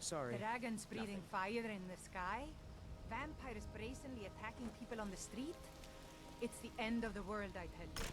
Sorry. Dragons breathing Nothing. fire in the sky? Vampires brazenly attacking people on the street? It's the end of the world, I tell you.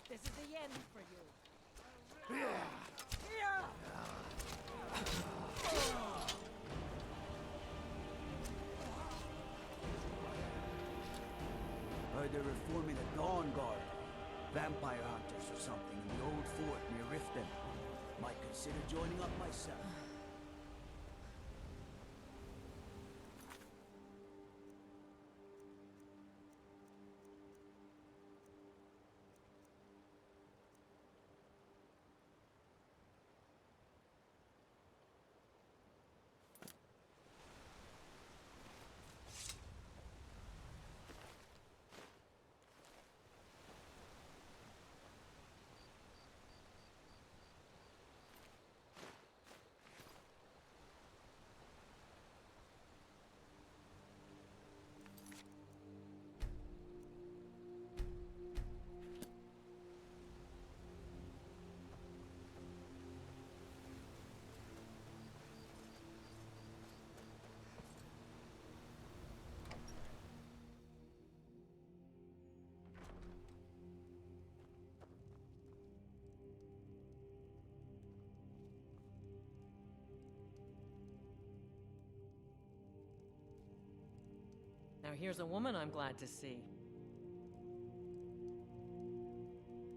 This is the end for you. Heard they're reforming a Dawn Guard. Vampire hunters or something in the old fort near Riften. Might consider joining up myself. Now here's a woman I'm glad to see.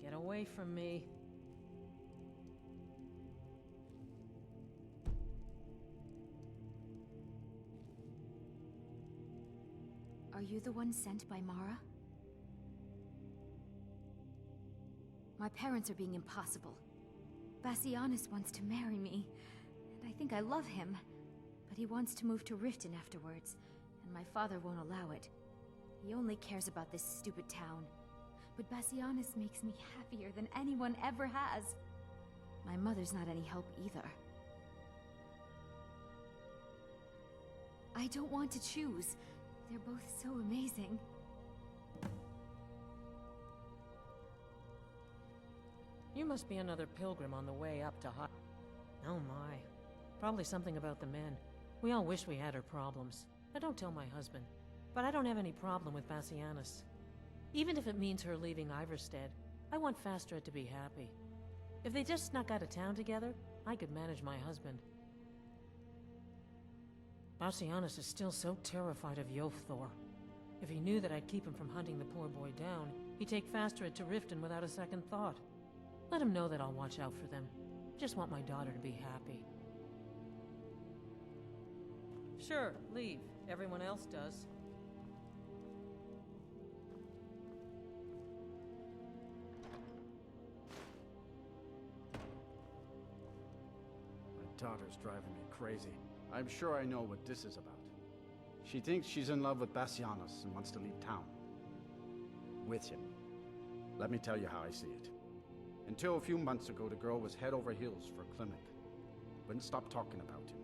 Get away from me. Are you the one sent by Mara? My parents are being impossible. Bassianus wants to marry me, and I think I love him. But he wants to move to Riften afterwards, and my father won't allow it. He only cares about this stupid town. But Bassianus makes me happier than anyone ever has. My mother's not any help either. I don't want to choose. They're both so amazing. You must be another pilgrim on the way up to Hot. Oh my. Probably something about the men. We all wish we had her problems. I don't tell my husband. But I don't have any problem with Bassianus. Even if it means her leaving Iverstead, I want Fastred to be happy. If they just snuck out of town together, I could manage my husband. Bassianus is still so terrified of Yofthor. If he knew that I'd keep him from hunting the poor boy down, he'd take Fastred to Riften without a second thought. Let him know that I'll watch out for them. Just want my daughter to be happy. Sure, leave. Everyone else does. My daughter's driving me crazy. I'm sure I know what this is about. She thinks she's in love with Bassianus and wants to leave town. With him. Let me tell you how I see it. Until a few months ago, the girl was head over heels for Klimek. Wouldn't stop talking about him.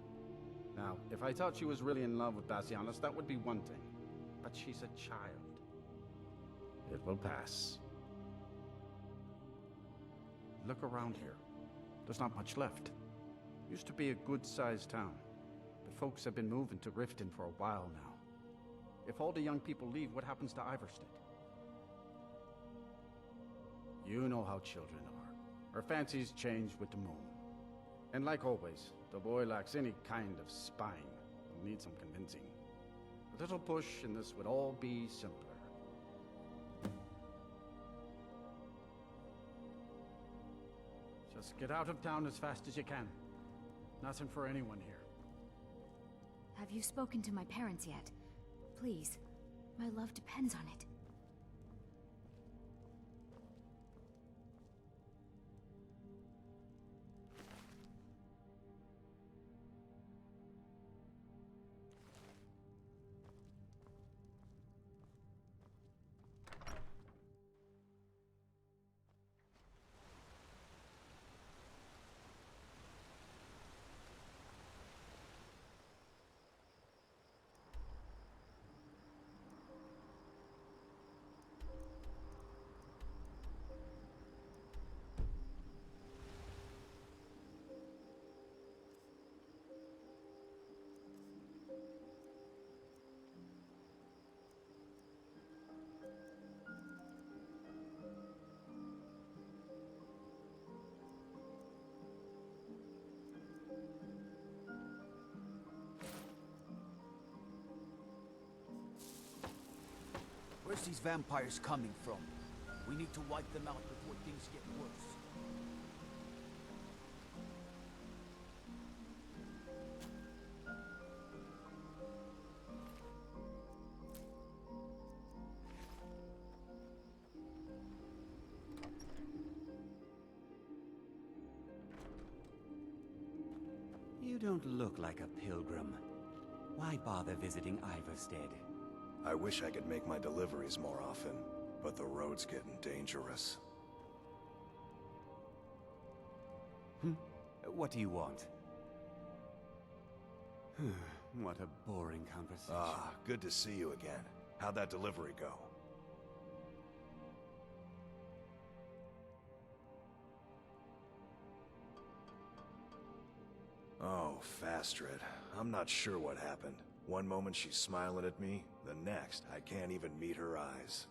Now, if I thought she was really in love with Bassianus, that would be one thing. But she's a child. It will pass. Look around here. There's not much left. Used to be a good-sized town. But folks have been moving to Riften for a while now. If all the young people leave, what happens to Iverstead? You know how children are. Her fancies change with the moon. And like always, the boy lacks any kind of spine. He'll need some convincing. A little push and this would all be simpler. Just get out of town as fast as you can. Nothing for anyone here. Have you spoken to my parents yet? Please. My love depends on it. Where's these vampires coming from? We need to wipe them out before things get worse. You don't look like a pilgrim. Why bother visiting Iverstead? I wish I could make my deliveries more often, but the road's getting dangerous. What do you want? What a boring conversation. Ah, good to see you again. How'd that delivery go? Oh, Fastred. I'm not sure what happened. One moment she's smiling at me, the next, I can't even meet her eyes.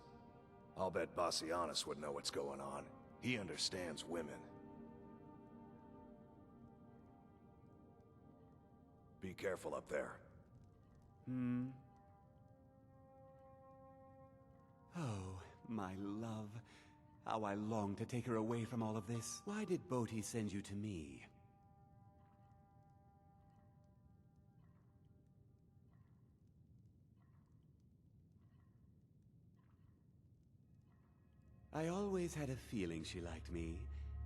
I'll bet Bassianus would know what's going on. He understands women. Be careful up there. Oh, my love. How I long to take her away from all of this. Why did Boti send you to me? I always had a feeling she liked me.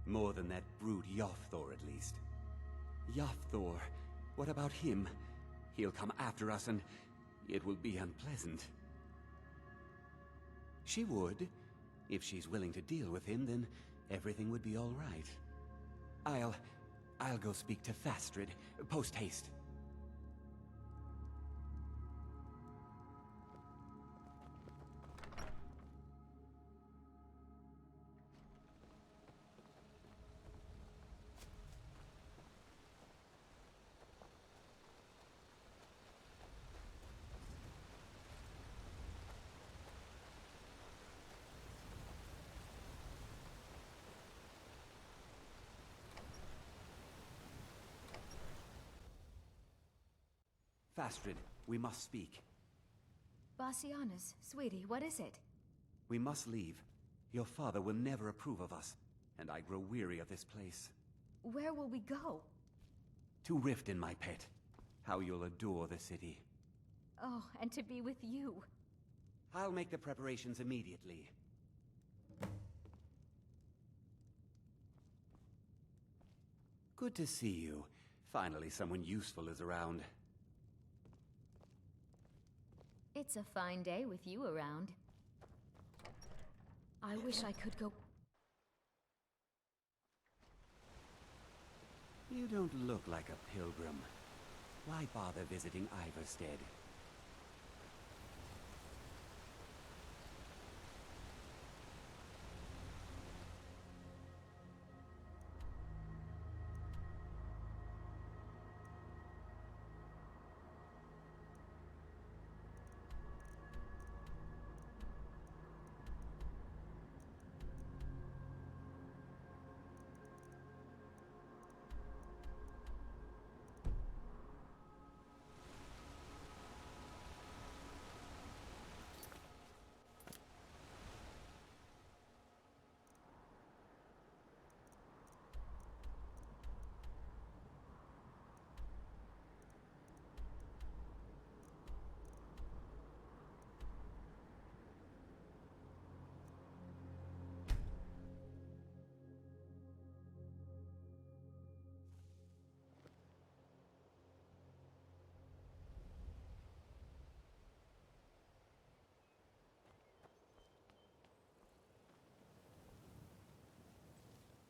More than that brute Yothor, at least. Yothor, what about him? He'll come after us and it will be unpleasant. She would. If she's willing to deal with him, then everything would be all right. I'll go speak to Fastred, post-haste. Fastred, we must speak. Bassianus, sweetie, what is it? We must leave. Your father will never approve of us, and I grow weary of this place. Where will we go? To Riften, my pet. How you'll adore the city. Oh, and to be with you. I'll make the preparations immediately. Good to see you. Finally, someone useful is around. It's a fine day with you around. I wish I could go... You don't look like a pilgrim. Why bother visiting Iverstead?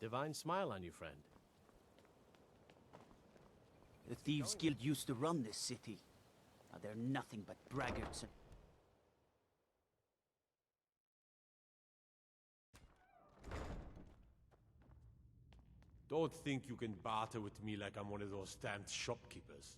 Divine smile on you, friend. The Thieves' Guild used to run this city. Now they're nothing but braggarts and... Don't think you can barter with me like I'm one of those damned shopkeepers.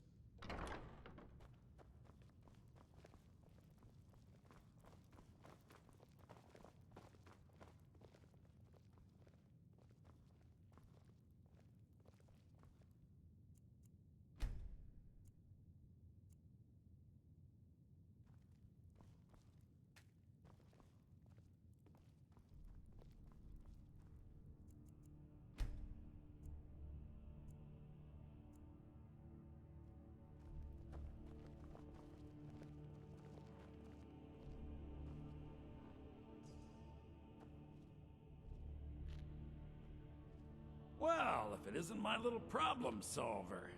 Well, if it isn't my little problem solver.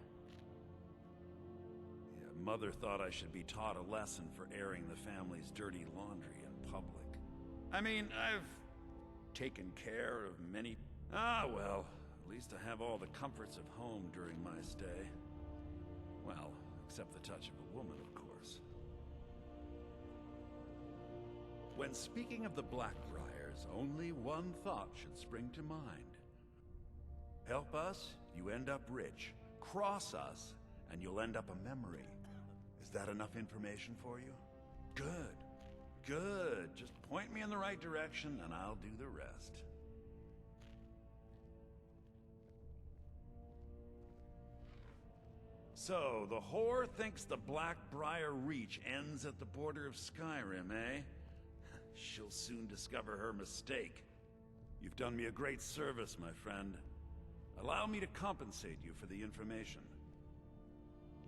Yeah, Mother thought I should be taught a lesson for airing the family's dirty laundry in public. I mean, I've taken care of many... Ah, well, at least I have all the comforts of home during my stay. Well, except the touch of a woman, of course. When speaking of the Blackbriars, only one thought should spring to mind. Help us, you end up rich. Cross us, and you'll end up a memory. Is that enough information for you? Good. Good. Just point me in the right direction, and I'll do the rest. So, the whore thinks the Blackbriar Reach ends at the border of Skyrim, eh? She'll soon discover her mistake. You've done me a great service, my friend. Allow me to compensate you for the information.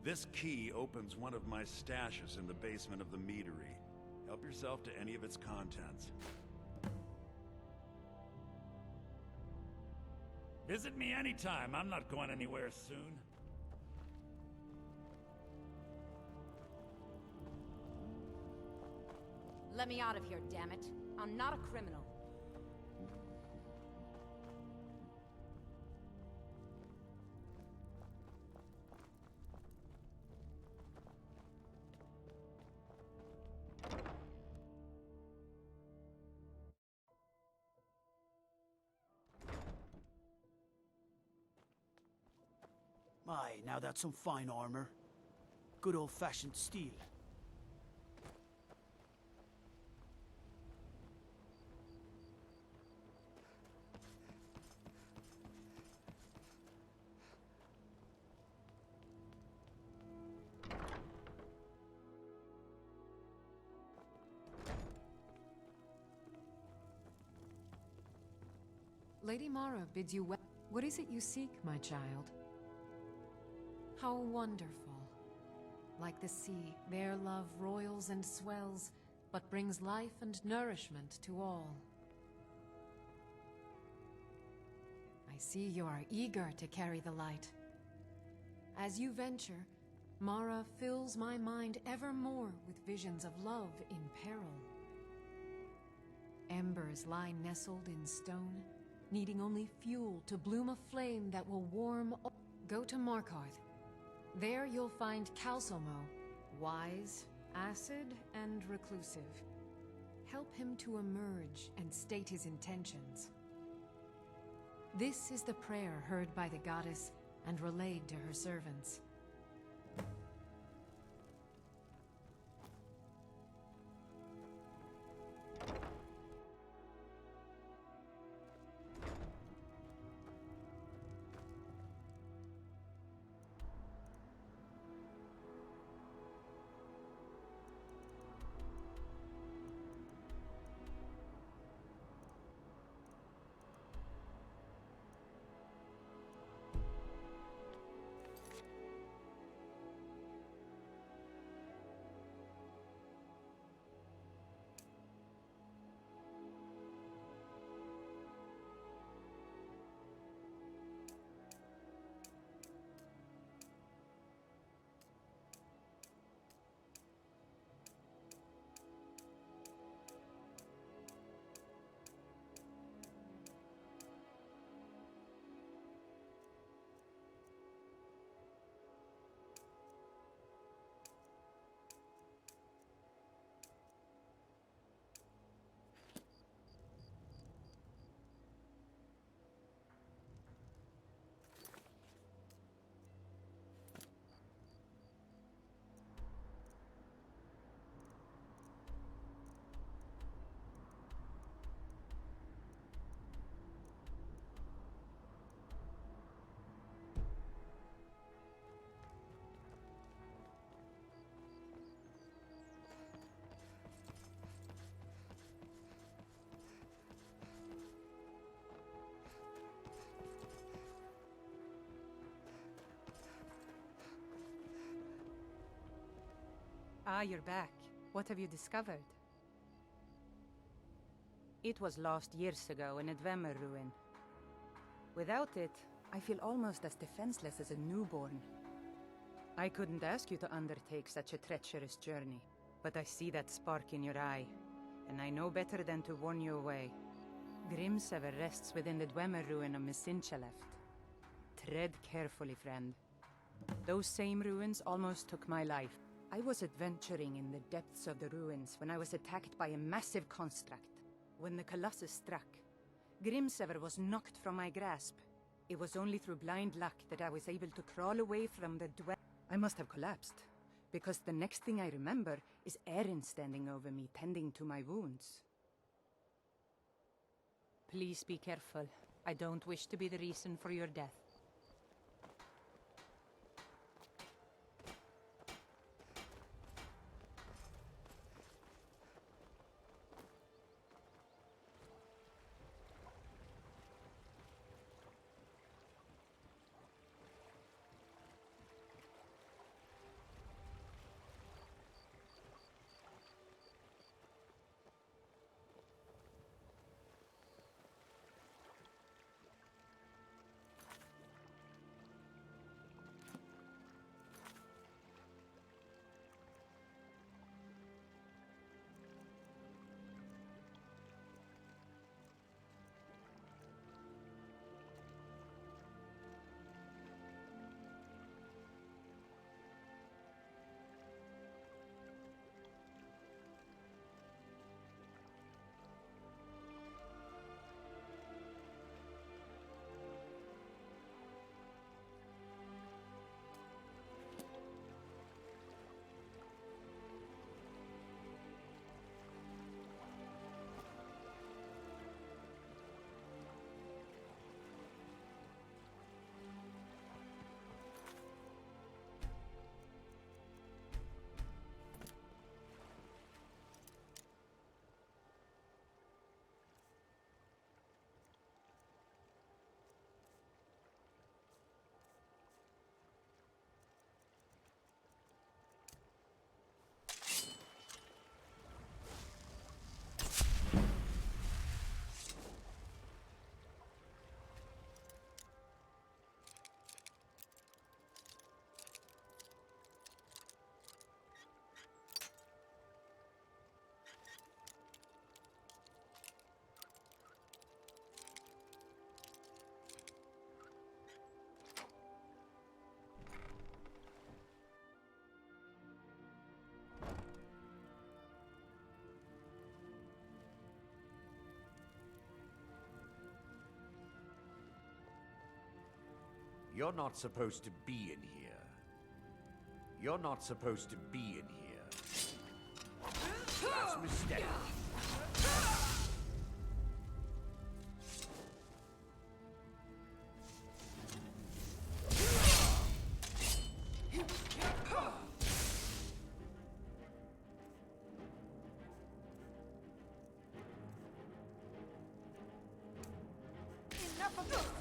This key opens one of my stashes in the basement of the meadery. Help yourself to any of its contents. Visit me anytime. I'm not going anywhere soon. Let me out of here, damn it. I'm not a criminal. My, now that's some fine armor. Good old-fashioned steel. Lady Mara bids you well. What is it you seek, my child? How wonderful. Like the sea, their love roils and swells, but brings life and nourishment to all. I see you are eager to carry the light. As you venture, Mara fills my mind ever more with visions of love in peril. Embers lie nestled in stone, needing only fuel to bloom a flame that will warm... Go to Markarth. There you'll find Calcelmo, wise, acid, and reclusive. Help him to emerge and state his intentions. This is the prayer heard by the goddess and relayed to her servants. Ah, you're back. What have you discovered? It was lost years ago in a Dwemer ruin. Without it, I feel almost as defenseless as a newborn. I couldn't ask you to undertake such a treacherous journey, but I see that spark in your eye, and I know better than to warn you away. Grimsever rests within the Dwemer ruin of Misinchalaft. Tread carefully, friend. Those same ruins almost took my life. I was adventuring in the depths of the ruins when I was attacked by a massive construct. When the Colossus struck, Grimsever was knocked from my grasp. It was only through blind luck that I was able to crawl away from the I must have collapsed, because the next thing I remember is Erin standing over me, tending to my wounds. Please be careful. I don't wish to be the reason for your death. You're not supposed to be in here. You're not supposed to be in here. That's a mistake. Enough of this!